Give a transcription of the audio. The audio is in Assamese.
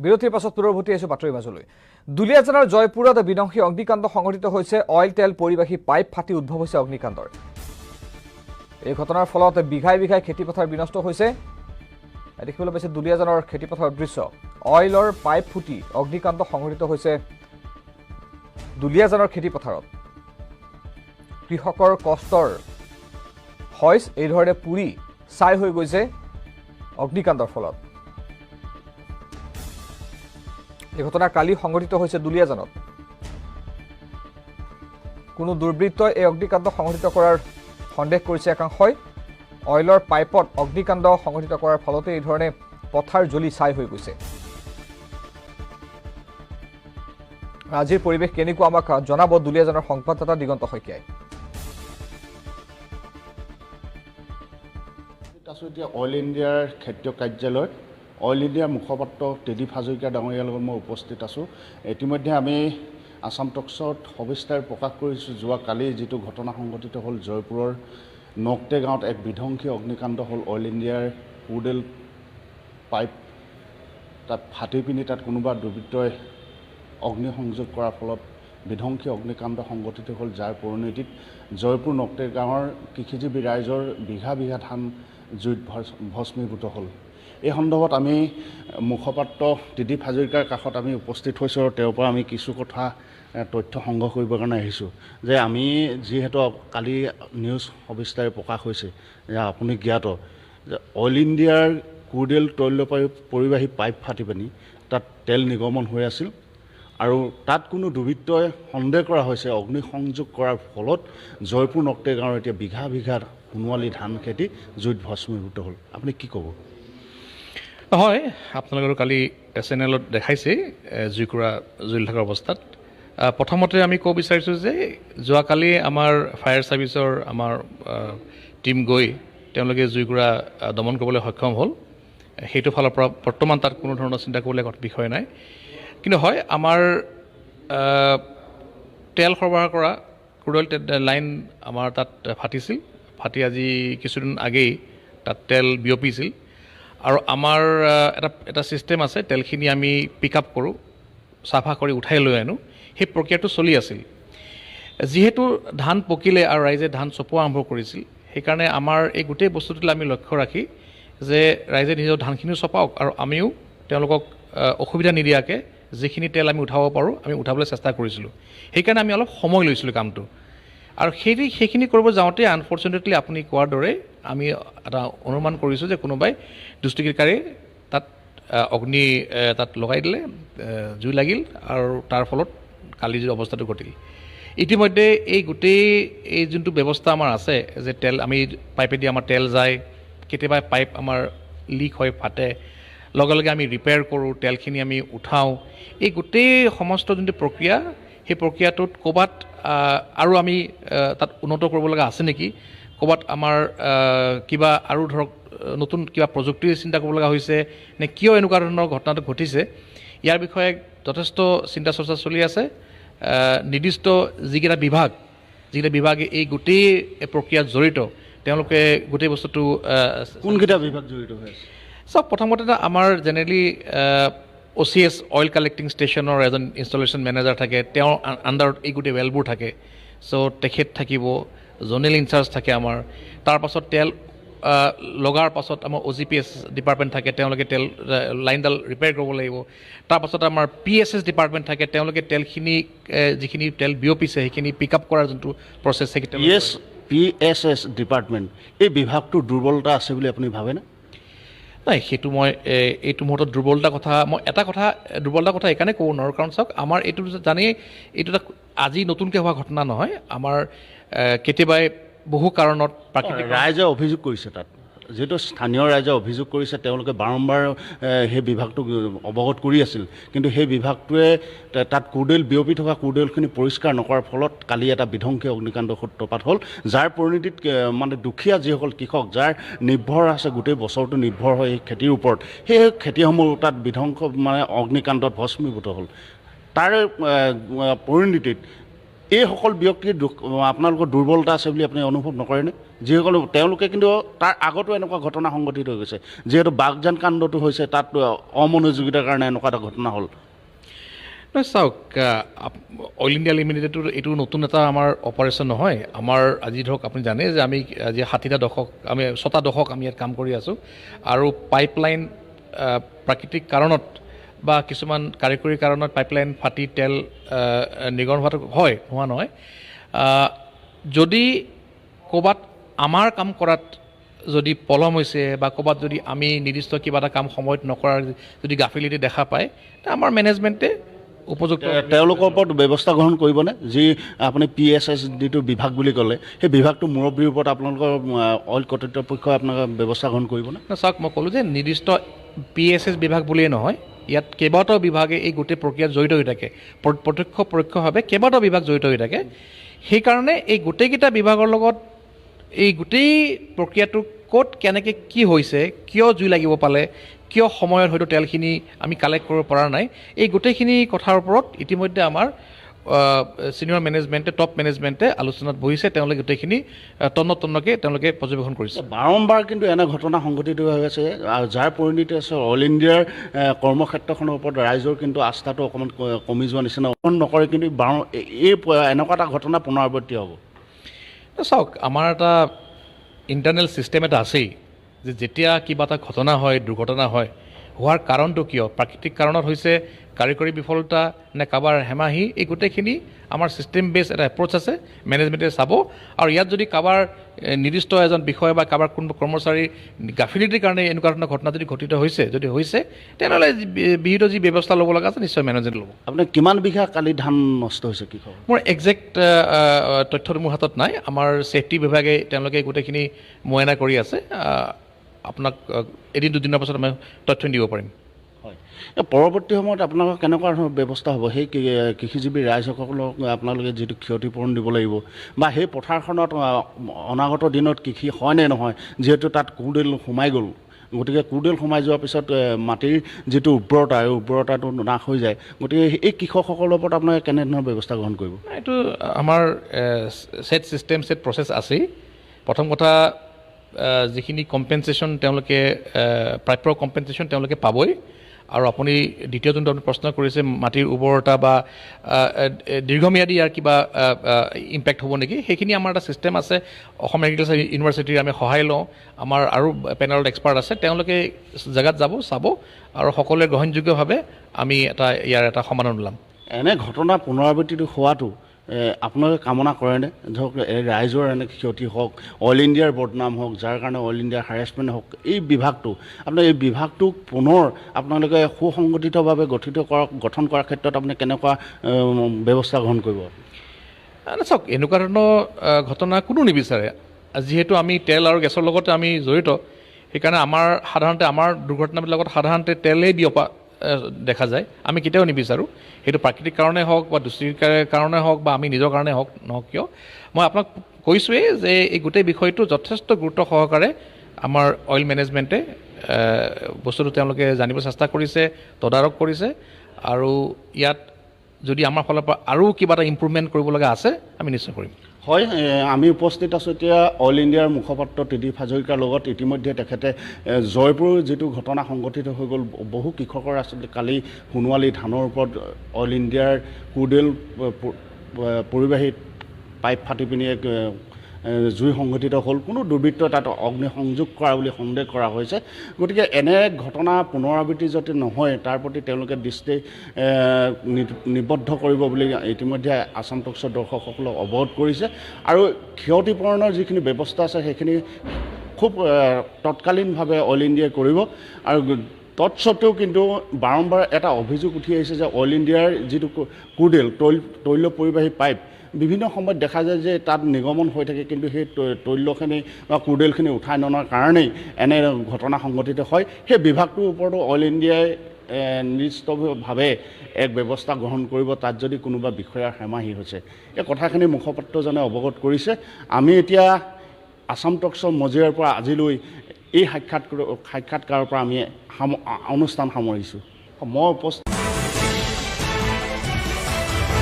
বিৰতিৰ পাছত পুনৰভূতি আহিছো বাতৰি মাজলৈ। দুলিয়াজানৰ জয়পুৰত বিধ্বংসী অগ্নিকাণ্ড সংঘটিত হৈছে। অইল তেল পৰিবাহী পাইপ ফাটি উদ্ভৱ হৈছে অগ্নিকাণ্ডৰ। এই ঘটনাৰ ফলত বিঘাই বিঘাই খেতিপথাৰ বিনষ্ট হৈছে। দেখিবলৈ পাইছে দুলিয়াজানৰ খেতিপথাৰৰ দৃশ্য। অইলৰ পাইপ ফুটি অগ্নিকাণ্ড সংঘটিত হৈছে দুলিয়াজানৰ খেতিপথাৰত। কৃষকৰ কষ্টৰ শইচ এইধৰণে পুৰি ছাই হৈ গৈছে অগ্নিকাণ্ডৰ ফলত। এই ঘটনা কালি সংঘটিত হৈছে দুলিয়াজানত। কোনো দুৰ্বৃত্তই এই অগ্নিকাণ্ড সংঘটিত কৰাৰ সন্দেহ কৰিছে একাংশই। অইলৰ পাইপত অগ্নিকাণ্ড সংঘটিত কৰাৰ ফলতে এই ধৰণে পথাৰ জ্বলি ছাই হৈ গৈছে। আজিৰ পৰিৱেশ কেনেকুৱা আমাক জনাব দুলিয়াজানৰ সংবাদদাতা দিগন্ত শইকীয়াই। এতিয়া অইল ইণ্ডিয়াৰ ক্ষেত্ৰীয় কাৰ্যালয়ত অইল ইণ্ডিয়াৰ মুখপাত্ৰ ত্ৰিদীপ হাজৰিকা ডাঙৰীয়াৰ লগত মই উপস্থিত আছোঁ। ইতিমধ্যে আমি আছাম টক্সত সবিস্তাৰ প্ৰকাশ কৰিছোঁ। যোৱাকালি যিটো ঘটনা সংঘটিত হ'ল জয়পুৰৰ নকটে গাঁৱত এক বিধ্বংসী অগ্নিকাণ্ড হ'ল। অইল ইণ্ডিয়াৰ কুডেল পাইপ তাত ফাটি পিনি তাত কোনোবা দুৰ্বৃত্তই অগ্নিসংযোগ কৰাৰ ফলত বিধ্বংসী অগ্নিকাণ্ড সংঘটিত হ'ল, যাৰ পৰিণতিত জয়পুৰ নকটে গাঁৱৰ কৃষিজীৱী ৰাইজৰ বিঘা বিঘা ধান জুইত ভস্মীভূত হ'ল। এই সন্দৰ্ভত আমি মুখপাত্ৰ ত্ৰিদীপ হাজৰিকাৰ কাষত আমি উপস্থিত হৈছোঁ আৰু তেওঁৰ পৰা আমি কিছু কথা তথ্য সংগ্ৰহ কৰিবৰ কাৰণে আহিছোঁ। যে আমি যিহেতু কালি নিউজ সবিস্তাৰে প্ৰকাশ হৈছে যে আপুনি জ্ঞাত যে অইল ইণ্ডিয়াৰ কুডেল তৈল পৰিবাহী পাইপ ফাটি পানি তাত তেল নিৰ্গমন হৈ আছিল আৰু তাত কোনো দুৰ্বৃত্তই সন্দেহ কৰা হৈছে অগ্নিসংযোগ কৰাৰ ফলত জয়পুৰ নকটে গাঁৱৰ এতিয়া বিঘা বিঘা সোণোৱালী ধান খেতি জুইত ভস্মীভূত হ'ল। আপুনি কি ক'ব? হয়, আপোনালোকৰ কালি চেনেলত দেখাইছে জুইকুৰা জ্বলি থকাৰ অৱস্থাত। প্ৰথমতে আমি ক'ব বিচাৰিছোঁ যে যোৱাকালি আমাৰ ফায়াৰ ছাৰ্ভিচৰ আমাৰ টীম গৈ তেওঁলোকে জুইকুৰা দমন কৰিবলৈ সক্ষম হ'ল। সেইটো ফালৰ পৰা বৰ্তমান তাত কোনো ধৰণৰ চিন্তা কৰিবলগীয়া বিষয় নাই। কিন্তু হয়, আমাৰ তেল সৰবৰাহ কৰা ক্ৰুড অইল লাইন আমাৰ তাত ফাটিছিল। ফাটি আজি কিছুদিন আগেই তাত তেল বিয়পিছিল আৰু আমাৰ এটা ছিষ্টেম আছে, তেলখিনি আমি পিক আপ কৰোঁ, চাফা কৰি উঠাই লৈ আনোঁ। সেই প্ৰক্ৰিয়াটো চলি আছিল। যিহেতু ধান পকিলে আৰু ৰাইজে ধান চপোৱা আৰম্ভ কৰিছিল, সেইকাৰণে আমাৰ এই গোটেই বস্তুটোলৈ আমি লক্ষ্য ৰাখি যে ৰাইজে নিজৰ ধানখিনিও চপাওক আৰু আমিও তেওঁলোকক অসুবিধা নিদিয়াকৈ যিখিনি তেল আমি উঠাব পাৰোঁ আমি উঠাবলৈ চেষ্টা কৰিছিলোঁ। সেইকাৰণে আমি অলপ সময় লৈছিলোঁ কামটো। আৰু সেইখিনি কৰিব যাওঁতে আনফৰ্চুনেটলি আপুনি কোৱাৰ দৰে আমি এটা অনুমান কৰিছোঁ যে কোনোবাই দুষ্কৃতিকাৰী তাত অগ্নি তাত লগাই দিলে, জুই লাগিল আৰু তাৰ ফলত কালি যি অৱস্থাটো ঘটিল। ইতিমধ্যে এই গোটেই এই যোনটো ব্যৱস্থা আমাৰ আছে যে তেল আমি পাইপেদি আমাৰ তেল যায়, কেতিয়াবা পাইপ আমাৰ লিক হয়, ফাটে, লগে লগে আমি ৰিপেয়াৰ কৰোঁ, তেলখিনি আমি উঠাওঁ। এই গোটেই সমস্ত যোনটো প্ৰক্ৰিয়া, সেই প্ৰক্ৰিয়াটোত ক'ৰবাত আৰু আমি তাত উন্নত কৰিব লগা আছে নেকি, ক'ৰবাত আমাৰ কিবা আৰু ধৰক নতুন কিবা প্ৰযুক্তিৰ চিন্তা কৰিব লগা হৈছে নে কিয় এনেকুৱা ধৰণৰ ঘটনাটো ঘটিছে, ইয়াৰ বিষয়ে যথেষ্ট চিন্তা চৰ্চা চলি আছে। নিৰ্দিষ্ট যিকেইটা বিভাগে এই গোটেই প্ৰক্ৰিয়াত জড়িত, তেওঁলোকে গোটেই বস্তুটো কোনকেইটা বিভাগ জড়িত হৈ আছে? চব প্ৰথমতে আমাৰ জেনেৰেলি OCS অইল কালেক্টিং ষ্টেচনৰ এজন ইনষ্টলেশ্যন মেনেজাৰ থাকে, তেওঁৰ আণ্ডাৰত এই গোটেই ৱেলবোৰ থাকে। চ' তেখেত থাকিব, জ'নেল ইনচাৰ্জ থাকে আমাৰ। তাৰপাছত তেল লগাৰ পাছত আমাৰ OGPS ডিপাৰ্টমেণ্ট থাকে, তেওঁলোকে তেল লাইনডাল ৰিপেয়াৰ কৰিব লাগিব। তাৰপাছত আমাৰ PSS ডিপাৰ্টমেণ্ট থাকে, তেওঁলোকে তেলখিনি যিখিনি তেল বিয়পিছে সেইখিনি পিক আপ কৰাৰ যোনটো প্ৰচেছ থাকে। PSS ডিপাৰ্টমেণ্ট, এই বিভাগটোৰ দুৰ্বলতা আছে বুলি আপুনি ভাবেনে? নাই, সেইটো মই এইটো মুহূৰ্তত দুৰ্বলতাৰ কথা এইকাৰণে ক'ব নোৱাৰোঁ, কাৰণ চাওক আমাৰ এইটো জানেই এইটো এটা আজি নতুনকৈ হোৱা ঘটনা নহয়। আমাৰ কেতিয়াবাই বহু কাৰণত প্ৰাকৃতিক ৰাইজে অভিযোগ কৰিছে, তাত যিহেতু স্থানীয় ৰাইজে অভিযোগ কৰিছে, তেওঁলোকে বাৰম্বাৰ সেই বিভাগটোক অৱগত কৰি আছিল, কিন্তু সেই বিভাগটোৱে তাত কুডেল বিয়পি থকা কুডেলখিনি পৰিষ্কাৰ নকৰাৰ ফলত কালি এটা বিধ্বংসী অগ্নিকাণ্ড সূত্ৰপাত হ'ল, যাৰ পৰিণতিত মানে দুখীয়া যিসকল কৃষক, যাৰ নিৰ্ভৰ আছে গোটেই বছৰটো নিৰ্ভৰ হয় এই খেতিৰ ওপৰত, সেই খেতিসমূহ তাত বিধ্বংস মানে অগ্নিকাণ্ডত ভস্মীভূত হ'ল। তাৰ পৰিণতিত এইসকল ব্যক্তিৰ আপোনালোকৰ দুৰ্বলতা আছে বুলি আপুনি অনুভৱ নকৰেনে? যিসকল তেওঁলোকে কিন্তু তাৰ আগতো এনেকুৱা ঘটনা সংঘটিত হৈ গৈছে, যিহেতু বাগজান কাণ্ডটো হৈছে তাত অমনোযোগিতাৰ কাৰণে এনেকুৱা এটা ঘটনা হ'ল। নহয় চাওক, অইল ইণ্ডিয়া লিমিটেডটো এইটো নতুন এটা আমাৰ অপাৰেশ্যন নহয়। আমাৰ আজি ধৰক আপুনি জানে যে আমি আজি 60টা দশক আমি 6টা দশক আমি ইয়াত কাম কৰি আছোঁ, আৰু পাইপলাইন প্ৰাকৃতিক কাৰণত বা কিছুমান কাৰিকৰী কাৰণত পাইপলাইন ফাটি তেল নিগৰ হোৱাটো হয়, নোহোৱা নহয়। যদি ক'ৰবাত আমাৰ কাম কৰাত যদি পলম হৈছে বা ক'ৰবাত যদি আমি নিৰ্দিষ্ট কিবা এটা কাম সময়ত নকৰাৰ যদি গাফিলতি দেখা পায়, আমাৰ মেনেজমেণ্টে উপযুক্ত তেওঁলোকৰ ওপৰত ব্যৱস্থা গ্ৰহণ কৰিবনে? যি আপুনি PSS যিটো বিভাগ বুলি ক'লে, সেই বিভাগটো মুৰব্বীৰ ওপৰত আপোনালোকৰ অইল কৰ্তৃপক্ষই আপোনালোকে ব্যৱস্থা গ্ৰহণ কৰিবনে? চাওক, মই ক'লোঁ যে নিৰ্দিষ্ট PSS বিভাগ বুলিয়েই নহয়, ইয়াত কেইবাটাও বিভাগে এই গোটেই প্ৰক্ৰিয়াত জড়িত হৈ থাকে, প্ৰত্যক্ষ পৰোক্ষভাৱে কেইবাটাও বিভাগ জড়িত হৈ থাকে। সেইকাৰণে এই গোটেইকেইটা বিভাগৰ লগত এই গোটেই প্ৰক্ৰিয়াটো ক'ত কেনেকৈ কি হৈছে, কিয় জুই লাগিব পালে, কিয় সময়ত হয়তো তেলখিনি আমি কালেক্ট কৰিব পৰা নাই, এই গোটেইখিনি কথাৰ ওপৰত ইতিমধ্যে আমাৰ ছিনিয়ৰ মেনেজমেণ্টে, টপ মেনেজমেণ্টে আলোচনাত বহিছে। তেওঁলোকে গোটেইখিনি তন্নতন্নকৈ তেওঁলোকে পৰ্যবেক্ষণ কৰিছে। বাৰম্বাৰ কিন্তু এনে ঘটনা সংঘটিত হৈ আছে, আৰু যাৰ পৰিণতি আছে অইল ইণ্ডিয়াৰ কৰ্মক্ষেত্ৰখনৰ ওপৰত ৰাইজৰ কিন্তু আস্থাটো অকণমান কমি যোৱা নিচিনা নকৰে, কিন্তু এই এনেকুৱা এটা ঘটনা পুনৰাবৃত্তি হ'ব। চাওক, আমাৰ এটা ইণ্টাৰনেল ছিষ্টেম এটা আছেই, যে যেতিয়া কিবা এটা ঘটনা হয়, দুৰ্ঘটনা হয়, হোৱাৰ কাৰণটো কিয়, প্ৰাকৃতিক কাৰণত হৈছে, কাৰিকৰী বিফলতা নে কাৰোবাৰ হেমাহি, এই গোটেইখিনি আমাৰ ছিষ্টেম বেছ এটা এপ্ৰ'চ আছে, মেনেজমেণ্টে চাব। আৰু ইয়াত যদি কাৰোবাৰ নিৰ্দিষ্ট এজন বিষয় বা কাৰোবাৰ কোনোবা কৰ্মচাৰীৰ গাফিলতিৰ কাৰণে এনেকুৱা ধৰণৰ ঘটনা যদি ঘটিত হৈছে, তেনেহ'লে বিহিত যি ব্যৱস্থা ল'ব লগা আছে নিশ্চয় মেনেজমেণ্টে ল'ব। আপোনাৰ কিমান বিঘা কালি ধান নষ্ট হৈছে কৃষক? মোৰ একজেক্ট তথ্যটো মোৰ হাতত নাই। আমাৰ ছেফটি বিভাগে তেওঁলোকে গোটেইখিনি মুয়াইনা কৰি আছে। আপোনাক এদিন দুদিনৰ পাছত মই তথ্য দিব পাৰিম। হয়, পৰৱৰ্তী সময়ত আপোনালোকৰ কেনেকুৱা ধৰণৰ ব্যৱস্থা হ'ব? সেই কৃষিজীৱী ৰাইজসকলক আপোনালোকে যিটো ক্ষতিপূৰণ দিব লাগিব, বা সেই পথাৰখনত অনাগত দিনত কৃষি হয় নে নহয়, যিহেতু তাত কুৰডেল সোমাই গ'ল, গতিকে কুৰডেল সোমাই যোৱাৰ পিছত মাটিৰ যিটো উৰ্বৰতা, এই উৰ্বৰতাটো নাশ হৈ যায়। গতিকে এই কৃষকসকলৰ ওপৰত আপোনালোকে কেনেধৰণৰ ব্যৱস্থা গ্ৰহণ কৰিব? এইটো আমাৰ ছেট ছিষ্টেম, ছেট প্ৰচেছ আছেই। প্ৰথম কথা, যিখিনি কম্পেনচেশ্যন তেওঁলোকে প্ৰাপ্য কম্পেনচেশ্যন তেওঁলোকে পাবই। আৰু আপুনি দ্বিতীয় যোনটো আপুনি প্ৰশ্ন কৰিছে, মাটিৰ উৰ্বৰতা বা দীৰ্ঘম্যাদী ইয়াৰ কিবা ইম্পেক্ট হ'ব নেকি, সেইখিনি আমাৰ এটা ছিষ্টেম আছে। অসম এগ্ৰিকালচাৰ ইউনিভাৰ্চিটিৰ আমি সহায় লওঁ, আমাৰ আৰু পেনেলত এক্সপাৰ্ট আছে, তেওঁলোকে জেগাত যাব, চাব, আৰু সকলোৱে গ্ৰহণযোগ্যভাৱে আমি ইয়াৰ এটা সমাধান ওলাম। এনে ঘটনা পুনৰাবৃত্তিটো হোৱাটো আপোনালোকে কামনা কৰেনে? ধৰক ৰাইজৰ এনে ক্ষতি হওক, অইল ইণ্ডিয়াৰ বদনাম হওক, যাৰ কাৰণে অইল ইণ্ডিয়াৰ হাৰেছমেণ্ট হওক, এই বিভাগটোক পুনৰ আপোনালোকে সুসংগঠিতভাৱে গঠন কৰাৰ ক্ষেত্ৰত আপুনি কেনেকুৱা ব্যৱস্থা গ্ৰহণ কৰিব? চাওক, এনেকুৱা ধৰণৰ ঘটনা কোনো নিবিচাৰে। যিহেতু আমি তেল আৰু গেছৰ লগতে আমি জড়িত, সেইকাৰণে সাধাৰণতে আমাৰ দুৰ্ঘটনাবিলাকত সাধাৰণতে তেলেই বিয়পা দেখা যায়। আমি কেতিয়াও নিবিচাৰোঁ, সেইটো প্ৰাকৃতিক কাৰণেই হওক বা দূষিৰ কাৰণে হওক বা আমি নিজৰ কাৰণে নহওক কিয়। মই আপোনাক কৈছোঁৱেই যে এই গোটেই বিষয়টো যথেষ্ট গুৰুত্ব সহকাৰে আমাৰ অইল মেনেজমেণ্টে বস্তুটো তেওঁলোকে জানিব চেষ্টা কৰিছে, তদাৰক কৰিছে, আৰু ইয়াত যদি আমাৰ ফালৰ পৰা আৰু কিবা এটা ইম্প্ৰুভমেণ্ট কৰিব লগা আছে, আমি নিশ্চয় কৰিম। হয়, আমি উপস্থিত আছোঁ এতিয়া অইল ইণ্ডিয়াৰ মুখপাত্ৰ ত্ৰিদিপ হাজৰিকাৰ লগত। ইতিমধ্যে তেখেতে জয়পুৰ যিটো ঘটনা সংঘটিত হৈ গ'ল, বহু কৃষকৰ আচলতে কালি সোণোৱালী ধানৰ ওপৰত অইল ইণ্ডিয়াৰ কুৰডেল পৰিবাহী পাইপ ফাটি পিনি জুই সংঘটিত হ'ল। কোনো দুৰ্বৃত্ত তাত অগ্নি সংযোগ কৰা বুলি সন্দেহ কৰা হৈছে। গতিকে এনে ঘটনা পুনৰাবৃত্তি যাতে নহয়, তাৰ প্ৰতি তেওঁলোকে দৃষ্টি নিবদ্ধ কৰিব বুলি ইতিমধ্যে আছাম টক্সৰ দৰ্শকসকলক অৱগত কৰিছে। আৰু ক্ষতিপূৰণৰ যিখিনি ব্যৱস্থা আছে সেইখিনি খুব তৎকালীনভাৱে অইল ইণ্ডিয়াই কৰিব। আৰু তৎসত্ত্বেও কিন্তু বাৰম্বাৰ এটা অভিযোগ উঠি আহিছে যে অইল ইণ্ডিয়াৰ যিটো কুৰডেল তৈল পৰিবাহী পাইপ, বিভিন্ন সময়ত দেখা যায় যে তাত নিগমন হৈ থাকে, কিন্তু সেই তৈলখিনি বা কুৰডেলখিনি উঠাই ননাৰ কাৰণেই এনে ঘটনা সংঘটিত হয়। সেই বিভাগটোৰ ওপৰতো অইল ইণ্ডিয়াই নিশ্চিতভাৱে এক ব্যৱস্থা গ্ৰহণ কৰিব, তাত যদি কোনোবা বিষয়াৰ হেমাহি হৈছে। এই কথাখিনি মুখপাত্ৰজনে অৱগত কৰিছে। আমি এতিয়া আছাম টক্সৰ মজিয়াৰ পৰা আজিলৈ এই সাক্ষাৎকাৰৰ পৰা আমি অনুষ্ঠান সামৰিছোঁ। মই উপস্থিত